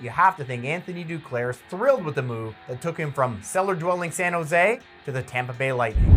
you have to think Anthony Duclair is thrilled with the move that took him from cellar-dwelling San Jose to the Tampa Bay Lightning.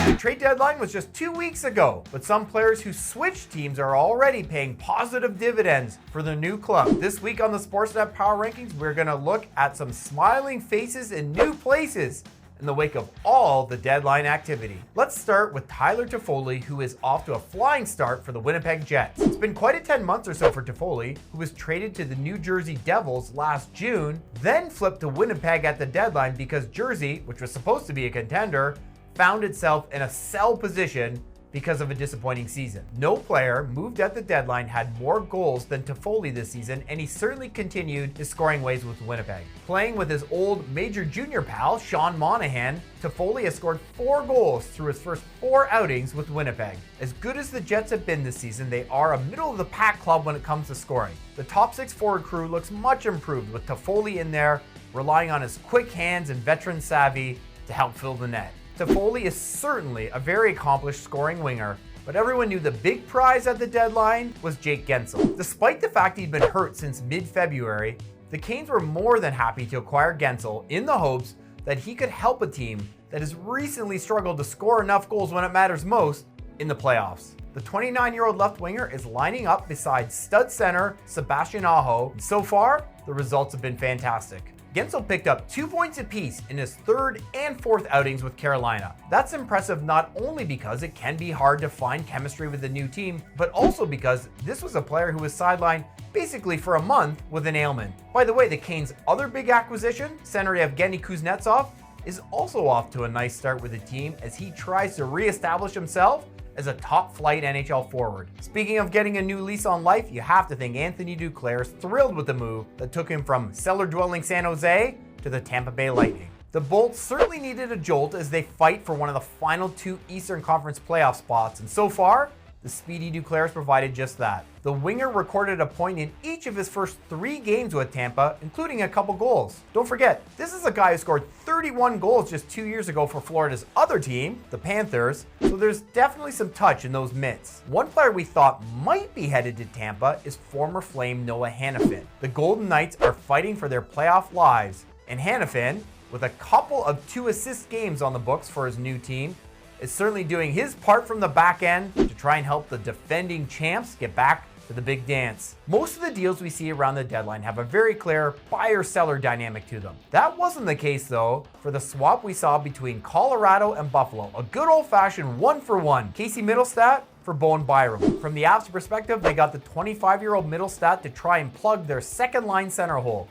The trade deadline was just 2 weeks ago, but some players who switched teams are already paying positive dividends for their new club. This week on the Sportsnet Power Rankings, we're going to look at some smiling faces in new places in the wake of all the deadline activity. Let's start with Tyler Toffoli, who is off to a flying start for the Winnipeg Jets. It's been quite a 10 months or so for Toffoli, who was traded to the New Jersey Devils last June, then flipped to Winnipeg at the deadline because Jersey, which was supposed to be a contender, found itself in a sell position because of a disappointing season. No player moved at the deadline had more goals than Toffoli this season, and he certainly continued his scoring ways with Winnipeg. Playing with his old major junior pal, Sean Monahan, Toffoli has scored 4 goals through his first 4 outings with Winnipeg. As good as the Jets have been this season, they are a middle-of-the-pack club when it comes to scoring. The top 6 forward crew looks much improved with Toffoli in there, relying on his quick hands and veteran savvy to help fill the net. Toffoli is certainly a very accomplished scoring winger, but everyone knew the big prize at the deadline was Jake Guentzel. Despite the fact he'd been hurt since mid-February, the Canes were more than happy to acquire Guentzel in the hopes that he could help a team that has recently struggled to score enough goals when it matters most in the playoffs. The 29-year-old left winger is lining up beside stud center Sebastian Aho, and so far, the results have been fantastic. Guentzel picked up 2 points apiece in his 3rd and 4th outings with Carolina. That's impressive not only because it can be hard to find chemistry with a new team, but also because this was a player who was sidelined basically for a month with an ailment. By the way, the Canes' other big acquisition, center Evgeny Kuznetsov, is also off to a nice start with the team as he tries to reestablish himself as a top-flight NHL forward. Speaking of getting a new lease on life, you have to think Anthony Duclair is thrilled with the move that took him from cellar-dwelling San Jose to the Tampa Bay Lightning. The Bolts certainly needed a jolt as they fight for one of the final 2 Eastern Conference playoff spots, and so far, the speedy Duclair has provided just that. The winger recorded a point in each of his first 3 games with Tampa, including a couple goals. Don't forget, this is a guy who scored 31 goals just 2 years ago for Florida's other team, the Panthers, so there's definitely some touch in those mitts. One player we thought might be headed to Tampa is former Flame Noah Hanifin. The Golden Knights are fighting for their playoff lives, and Hanifin, with a couple of 2-assist games on the books for his new team, is certainly doing his part from the back end to try and help the defending champs get back to the big dance. Most of the deals we see around the deadline have a very clear buyer-seller dynamic to them. That wasn't the case though for the swap we saw between Colorado and Buffalo, a good old-fashioned 1-for-1. Casey Mittelstadt for Bowen Byram. From the Avs' perspective, they got the 25-year-old Mittelstadt to try and plug their second-line center hole.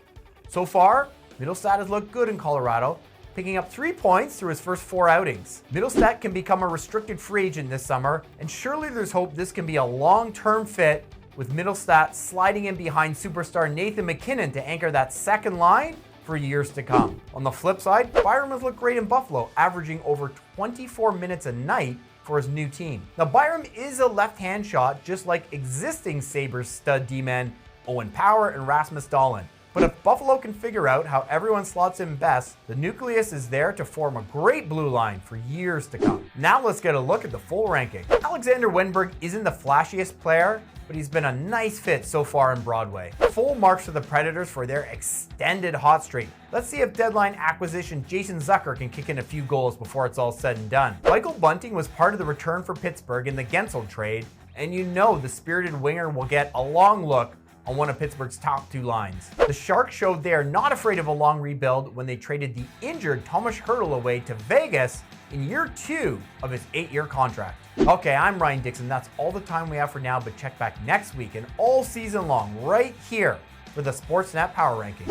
So far, Mittelstadt has looked good in Colorado, picking up 3 points through his first 4 outings. Mittelstadt can become a restricted free agent this summer, and surely there's hope this can be a long-term fit with Mittelstadt sliding in behind superstar Nathan MacKinnon to anchor that second line for years to come. On the flip side, Byram has looked great in Buffalo, averaging over 24 minutes a night for his new team. Now, Byram is a left-hand shot, just like existing Sabres stud D-men Owen Power and Rasmus Dahlin. But if Buffalo can figure out how everyone slots in best, the nucleus is there to form a great blue line for years to come. Now let's get a look at the full ranking. Alexander Wenberg isn't the flashiest player, but he's been a nice fit so far in Broadway. Full marks for the Predators for their extended hot streak. Let's see if deadline acquisition Jason Zucker can kick in a few goals before it's all said and done. Michael Bunting was part of the return for Pittsburgh in the Guentzel trade, and you know the spirited winger will get a long look on one of Pittsburgh's top 2 lines. The Sharks showed they are not afraid of a long rebuild when they traded the injured Tomas Hertl away to Vegas in year 2 of his 8-year contract. Okay, I'm Ryan Dixon. That's all the time we have for now, but check back next week and all season long right here for the Sportsnet Power Ranking.